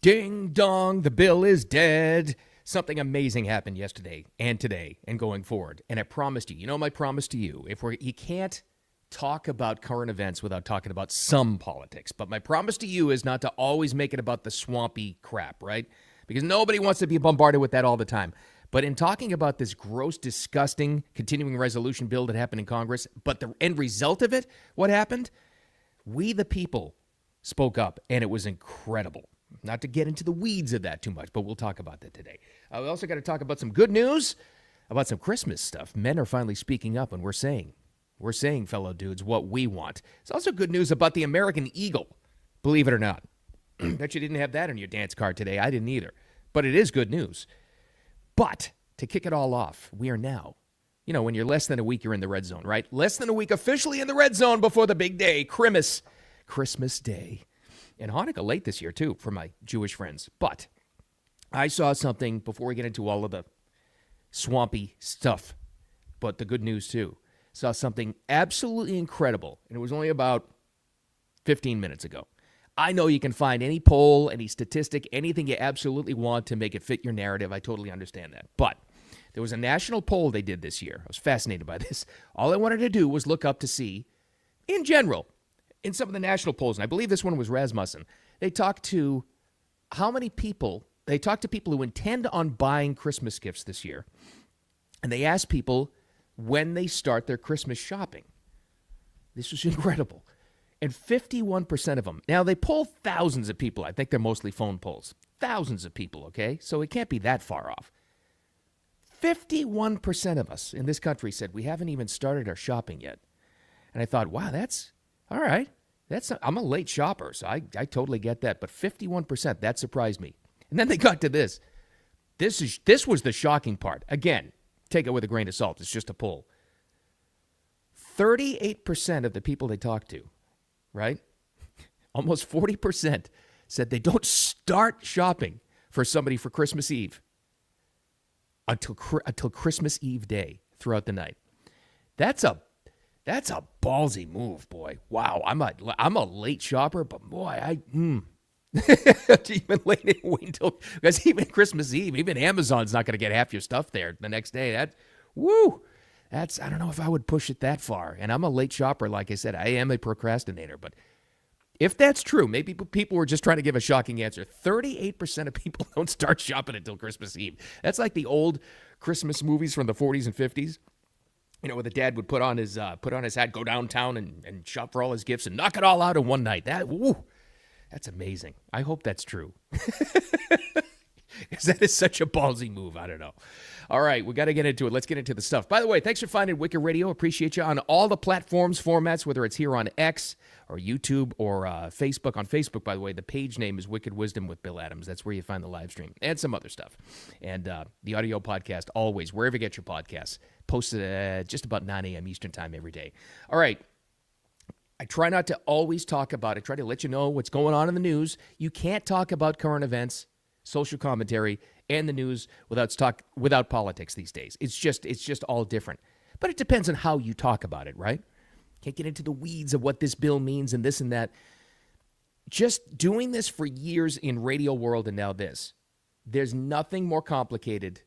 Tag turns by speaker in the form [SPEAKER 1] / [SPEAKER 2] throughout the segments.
[SPEAKER 1] Ding dong, the bill is dead. Something amazing happened yesterday and today and going forward. And I promised you, my promise to you, you can't talk about current events without talking about some politics. But my promise to you is not to always make it about the swampy crap, right? Because nobody wants to be bombarded with that all the time. But in talking about this gross, disgusting continuing resolution bill that happened in Congress, but the end result of it, what happened? We, the people, spoke up, and it was incredible. Not to get into the weeds of that too much, but we'll talk about that today. We also got to talk about some good news, about some Christmas stuff. Men are finally speaking up, and we're saying, fellow dudes, what we want. It's also good news about the American Eagle, believe it or not. Bet you didn't have that on your dance card today. I didn't either. But it is good news. But to kick it all off, we are now, when you're less than a week, you're in the red zone, right? Less than a week officially in the red zone before the big day, Christmas Day. And Hanukkah late this year, too, for my Jewish friends. But I saw something before we get into all of the swampy stuff, but the good news, too. Saw something absolutely incredible, and it was only about 15 minutes ago. I know you can find any poll, any statistic, anything you absolutely want to make it fit your narrative. I totally understand that. But there was a national poll they did this year. I was fascinated by this. All I wanted to do was look up to see, in general, in some of the national polls, and I believe this one was Rasmussen, they talked to people who intend on buying Christmas gifts this year, and they asked people when they start their Christmas shopping. This was incredible. And 51% of them, now they poll thousands of people. I think they're mostly phone polls. Thousands of people, okay? So it can't be that far off. 51% of us in this country said we haven't even started our shopping yet. And I thought, wow, that's all right. I'm a late shopper, so I totally get that. But 51%, that surprised me. And then they got to this. This was the shocking part. Again, take it with a grain of salt. It's just a poll. 38% of the people they talked to, right? Almost 40% said they don't start shopping for somebody for Christmas Eve until Christmas Eve day throughout the night. That's a ballsy move, boy. Wow, I'm a late shopper, but boy, even wait until, because even Christmas Eve, even Amazon's not going to get half your stuff there the next day. I don't know if I would push it that far. And I'm a late shopper, like I said. I am a procrastinator, but if that's true, maybe people were just trying to give a shocking answer. 38% of people don't start shopping until Christmas Eve. That's like the old Christmas movies from the 40s and 50s. Where the dad would put on his hat, go downtown and shop for all his gifts and knock it all out in one night. That's amazing. I hope that's true. Because that is such a ballsy move. I don't know. All right, we got to get into it. Let's get into the stuff. By the way, thanks for finding Wicked Radio. Appreciate you on all the platforms, formats, whether it's here on X or YouTube or Facebook. On Facebook, by the way, the page name is Wicked Wisdom with Bill Adams. That's where you find the live stream and some other stuff. And the audio podcast, always, wherever you get your podcasts, posted at just about 9 a.m. Eastern time every day. All right. I try not to always talk about it. Try to let you know what's going on in the news. You can't talk about current events, social commentary, and the news without politics these days. It's just all different. But it depends on how you talk about it, right? Can't get into the weeds of what this bill means and this and that. Just doing this for years in radio world and now this, there's nothing more complicated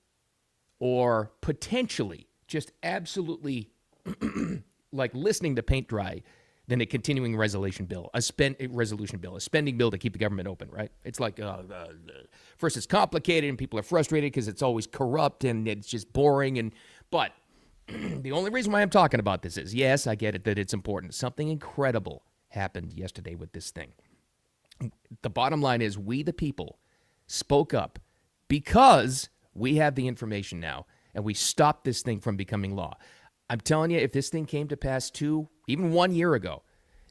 [SPEAKER 1] or potentially just absolutely like listening to paint dry than a continuing resolution bill, a spending bill to keep the government open, right? It's like, first it's complicated and people are frustrated because it's always corrupt and it's just boring. But the only reason why I'm talking about this is, yes, I get it that it's important. Something incredible happened yesterday with this thing. The bottom line is we, the people, spoke up because we have the information now and we stopped this thing from becoming law. I'm telling you, if this thing came to pass even 1 year ago,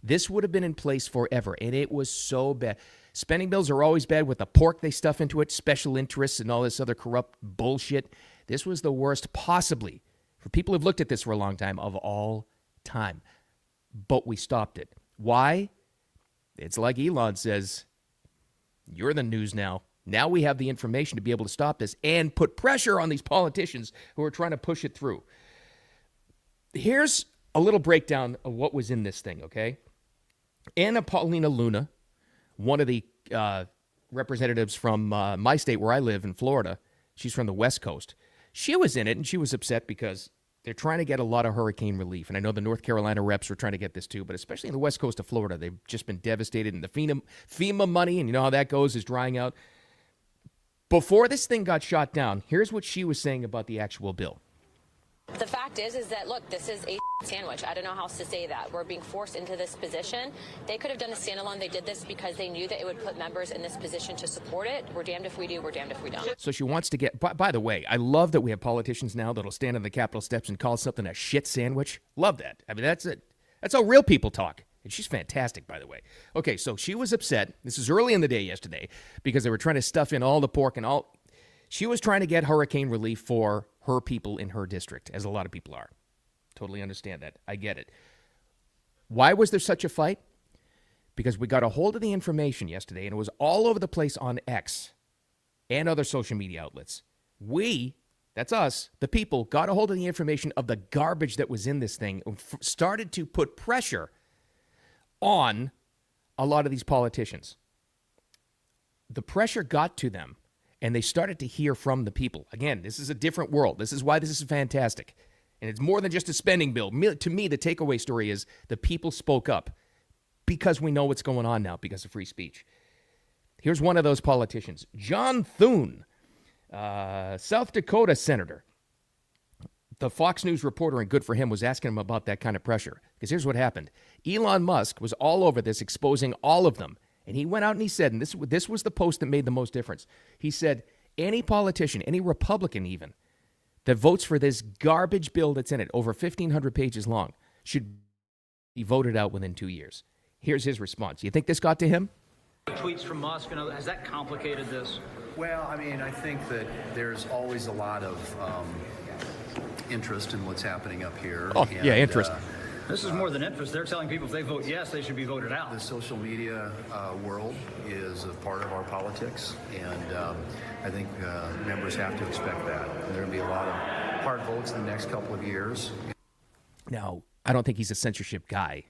[SPEAKER 1] this would have been in place forever, and it was so bad. Spending bills are always bad with the pork they stuff into it, special interests, and all this other corrupt bullshit. This was the worst possibly, for people who've looked at this for a long time, of all time. But we stopped it. Why? It's like Elon says, you're the news now. Now we have the information to be able to stop this and put pressure on these politicians who are trying to push it through. Here's a little breakdown of what was in this thing, okay? Anna Paulina Luna, one of the representatives from my state where I live in Florida. She's from the West Coast. She was in it, and she was upset because they're trying to get a lot of hurricane relief. And I know the North Carolina reps are trying to get this too, but especially in the West Coast of Florida, they've just been devastated. And the FEMA money, and you know how that goes, is drying out. Before this thing got shot down, here's what she was saying about the actual bill.
[SPEAKER 2] The fact is that, look, this is a sandwich. I don't know how else to say that. We're being forced into this position. They could have done a standalone. They did this because they knew that it would put members in this position to support it. We're damned if we do. We're damned if we don't.
[SPEAKER 1] So she wants to get, by the way, I love that we have politicians now that'll stand on the Capitol steps and call something a shit sandwich. Love that. I mean, that's it. That's how real people talk. And she's fantastic, by the way. Okay, so she was upset. This is early in the day yesterday because they were trying to stuff in all the pork and all. She was trying to get hurricane relief for her people in her district, as a lot of people are. Totally understand that. I get it. Why was there such a fight? Because we got a hold of the information yesterday, and it was all over the place on X and other social media outlets. We, that's us, the people, got a hold of the information of the garbage that was in this thing and started to put pressure on a lot of these politicians. The pressure got to them, and they started to hear from the people. Again, this is a different world. This is why this is fantastic. And it's more than just a spending bill. To me, the takeaway story is the people spoke up because we know what's going on now because of free speech. Here's one of those politicians, John Thune, South Dakota senator. The Fox News reporter, and good for him, was asking him about that kind of pressure. Because here's what happened. Elon Musk was all over this, exposing all of them. And he went out and he said, and this was the post that made the most difference. He said, any politician, any Republican even, that votes for this garbage bill that's in it, over 1,500 pages long, should be voted out within 2 years. Here's his response. You think this got to him?
[SPEAKER 3] Tweets from Musk, has that complicated this?
[SPEAKER 4] Well, I mean, I think that there's always a lot of interest in what's happening up here.
[SPEAKER 1] Oh, and, yeah, interest.
[SPEAKER 3] This is more than interest. They're telling people if they vote yes, they should be voted out.
[SPEAKER 4] The social media world is a part of our politics, and I think members have to expect that. And there will be a lot of hard votes in the next couple of years.
[SPEAKER 1] Now, I don't think he's a censorship guy,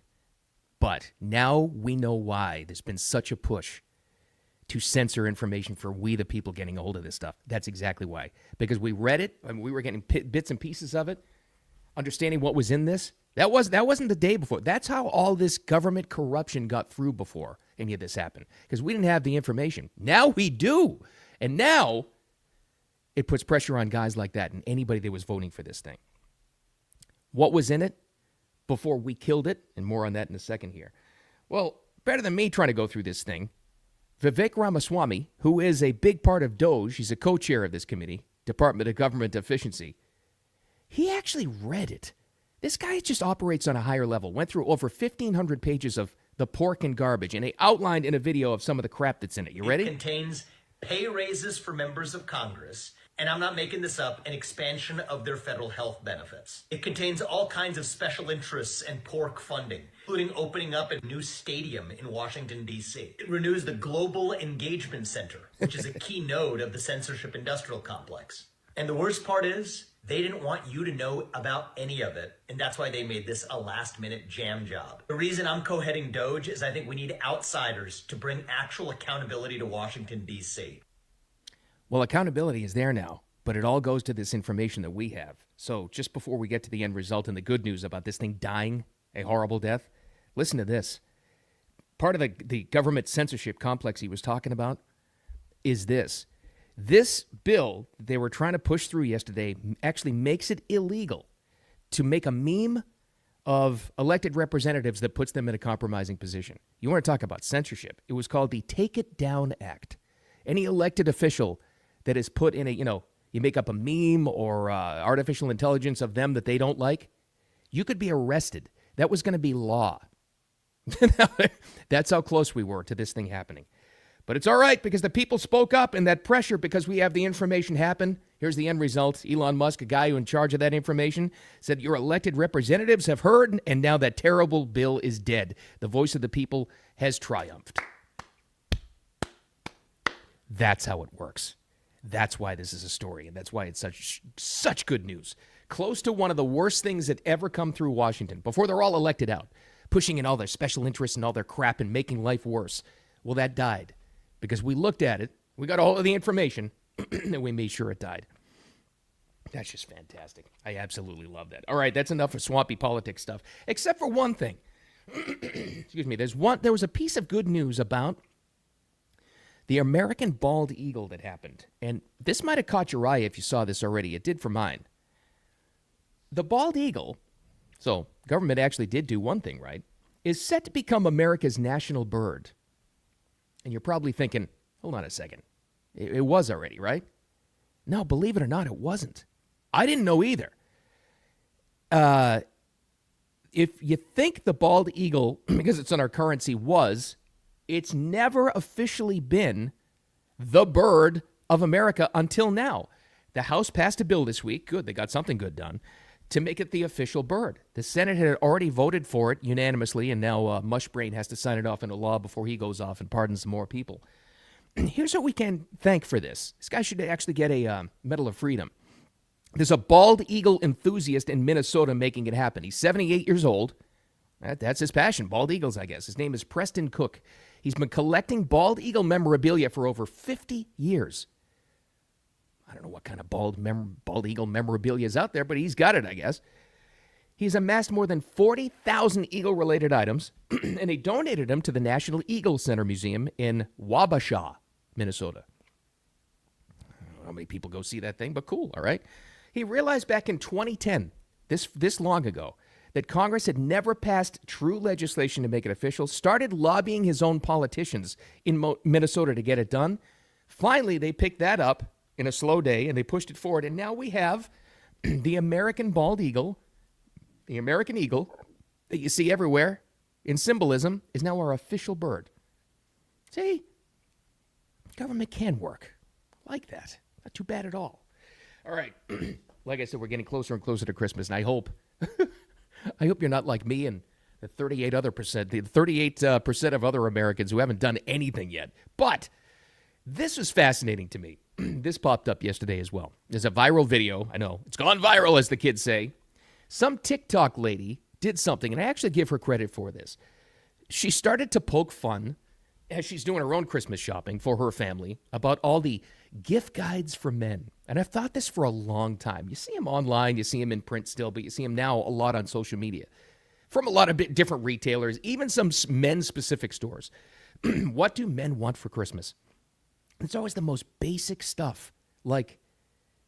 [SPEAKER 1] but now we know why there's been such a push to censor information for we the people getting a hold of this stuff. That's exactly why. Because we read it, and we were getting bits and pieces of it, understanding what was in this. That wasn't the day before. That's how all this government corruption got through before any of this happened. Because we didn't have the information. Now we do. And now it puts pressure on guys like that and anybody that was voting for this thing. What was in it before we killed it? And more on that in a second here. Well, better than me trying to go through this thing, Vivek Ramaswamy, who is a big part of DOGE, he's a co-chair of this committee, Department of Government Efficiency, he actually read it. This guy just operates on a higher level, went through over 1,500 pages of the pork and garbage, and he outlined in a video of some of the crap that's in it. You ready?
[SPEAKER 5] It contains pay raises for members of Congress, and I'm not making this up, an expansion of their federal health benefits. It contains all kinds of special interests and pork funding, including opening up a new stadium in Washington, D.C. It renews the Global Engagement Center, which is a key node of the censorship industrial complex. And the worst part is, they didn't want you to know about any of it, and that's why they made this a last-minute jam job. The reason I'm co-heading DOGE is I think we need outsiders to bring actual accountability to Washington, D.C.
[SPEAKER 1] Well, accountability is there now, but it all goes to this information that we have. So just before we get to the end result and the good news about this thing dying a horrible death, listen to this. Part of the government censorship complex he was talking about is this. This bill they were trying to push through yesterday actually makes it illegal to make a meme of elected representatives that puts them in a compromising position. You want to talk about censorship. It was called the Take It Down Act. Any elected official that is put in you make up a meme or artificial intelligence of them that they don't like, you could be arrested. That was going to be law. That's how close we were to this thing happening. But it's all right because the people spoke up, and that pressure, because we have the information happen. Here's the end result. Elon Musk, a guy who in charge of that information, said your elected representatives have heard, and now that terrible bill is dead. The voice of the people has triumphed. That's how it works. That's why this is a story, and that's why it's such good news. Close to one of the worst things that ever come through Washington, before they're all elected out, pushing in all their special interests and all their crap and making life worse. Well, that died. because we looked at it, we got all of the information, and we made sure it died. That's just fantastic. I absolutely love that. All right, that's enough of swampy politics stuff, except for one thing. Excuse me. There was a piece of good news about the American bald eagle that happened. And this might have caught your eye if you saw this already. It did for mine. The bald eagle, so government actually did do one thing right, is set to become America's national bird. And you're probably thinking, hold on a second. It was already, right? No, believe it or not, it wasn't. I didn't know either. If you think the bald eagle, because it's on our currency, it's never officially been the bird of America until now. The House passed a bill this week, good, they got something good done, to make it the official bird. The Senate had already voted for it unanimously, and now Mushbrain has to sign it off into law before he goes off and pardons some more people. Here's what we can thank for this. This guy should actually get a Medal of Freedom. There's a bald eagle enthusiast in Minnesota making it happen. He's 78 years old. That's his passion, bald eagles, I guess. His name is Preston Cook. He's been collecting bald eagle memorabilia for over 50 years. I don't know what kind of bald eagle memorabilia is out there, but he's got it, I guess. He's amassed more than 40,000 eagle-related items, and he donated them to the National Eagle Center Museum in Wabasha, Minnesota. I don't know how many people go see that thing, but cool, all right? He realized back in 2010, this long ago, that Congress had never passed true legislation to make it official, started lobbying his own politicians in Minnesota to get it done. Finally, they picked that up in a slow day, and they pushed it forward, and now we have the American bald eagle, the American eagle that you see everywhere in symbolism, is now our official bird. See, government can work like that. Not too bad at all. All right. Like I said, we're getting closer and closer to Christmas, and I hope you're not like me and the 38% of other Americans who haven't done anything yet. But this was fascinating to me. This popped up yesterday as well. There's a viral video. I know, it's gone viral, as the kids say. Some TikTok lady did something, and I actually give her credit for this. She started to poke fun as she's doing her own Christmas shopping for her family about all the gift guides for men. And I've thought this for a long time. You see them online, you see them in print still, but you see them now a lot on social media from a lot of different retailers, even some men-specific stores. What do men want for Christmas? It's always the most basic stuff, like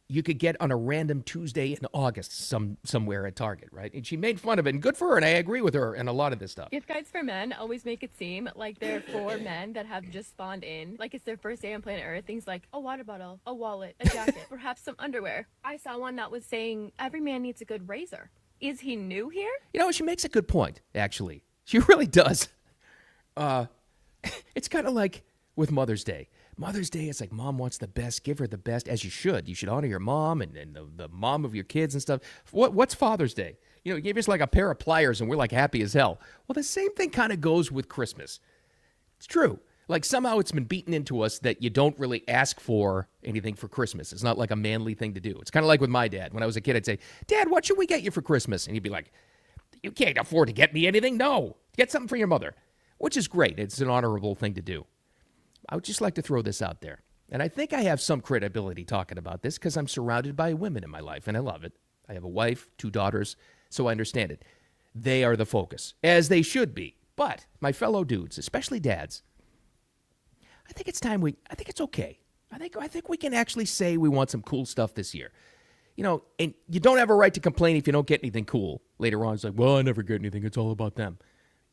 [SPEAKER 1] you could get on a random Tuesday in August somewhere at Target, right? And she made fun of it, and good for her, and I agree with her in a lot of this stuff.
[SPEAKER 6] Gift guides for men always make it seem like they're for men that have just spawned in, like it's their first day on planet Earth. Things like a water bottle, a wallet, a jacket, perhaps some underwear. I saw one that was saying every man needs a good razor. Is he new here?
[SPEAKER 1] You know, she makes a good point, actually. She really does. It's kind of like with Mother's Day. Mother's Day, it's like mom wants the best, give her the best, as you should. You should honor your mom and the mom of your kids and stuff. What's Father's Day? You know, give us like a pair of pliers and we're like happy as hell. Well, the same thing kind of goes with Christmas. It's true. Like somehow it's been beaten into us that you don't really ask for anything for Christmas. It's not like a manly thing to do. It's kind of like with my dad. When I was a kid, I'd say, Dad, what should we get you for Christmas? And he'd be like, you can't afford to get me anything. No, get something for your mother, which is great. It's an honorable thing to do. I would just like to throw this out there. And I think I have some credibility talking about this because I'm surrounded by women in my life, and I love it. I have a wife, 2 daughters, so I understand it. They are the focus, as they should be. But my fellow dudes, especially dads, I think it's time I think it's okay. I think we can actually say we want some cool stuff this year. You know, and you don't have a right to complain if you don't get anything cool. Later on, it's like, well, I never get anything. It's all about them.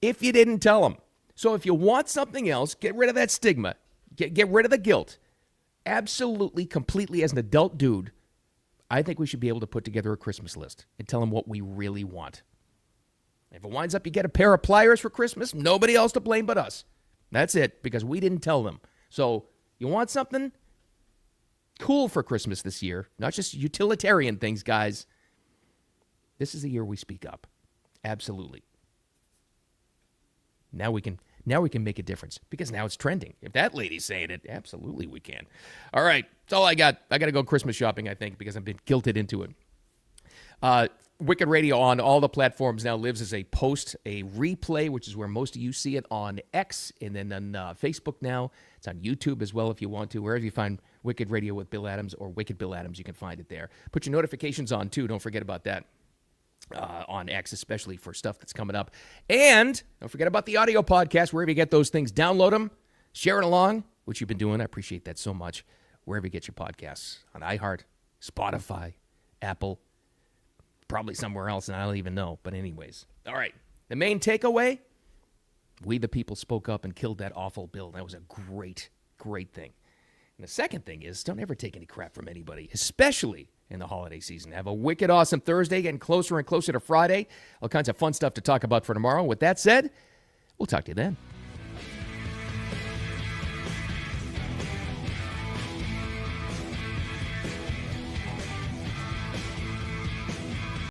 [SPEAKER 1] If you didn't tell them. So if you want something else, get rid of that stigma. Get rid of the guilt. Absolutely, completely, as an adult dude, I think we should be able to put together a Christmas list and tell them what we really want. If it winds up you get a pair of pliers for Christmas, nobody else to blame but us. That's it, because we didn't tell them. So you want something cool for Christmas this year, not just utilitarian things, guys. This is the year we speak up. Absolutely. Now we can make a difference because now it's trending. If that lady's saying it, absolutely we can. All right, that's all I got. I got to go Christmas shopping, I think, because I've been guilted into it. Wicked Radio on all the platforms now lives as a replay, which is where most of you see it on X, and then on Facebook now. It's on YouTube as well if you want to. Wherever you find Wicked Radio with Bill Adams or Wicked Bill Adams, you can find it there. Put your notifications on, too. Don't forget about that on X, especially for stuff that's coming up. And don't forget about the audio podcast. Wherever you get those things, download them, share it along, which you've been doing. I appreciate that so much. Wherever you get your podcasts, on iHeart, Spotify, Apple, probably somewhere else, and I don't even know. But anyways, all right. The main takeaway, we the people spoke up and killed that awful bill. That was a great, great thing. And the second thing is, don't ever take any crap from anybody, especially in the holiday season. Have a wicked awesome Thursday, getting closer and closer to Friday. All kinds of fun stuff to talk about for tomorrow. With that said, we'll talk to you then.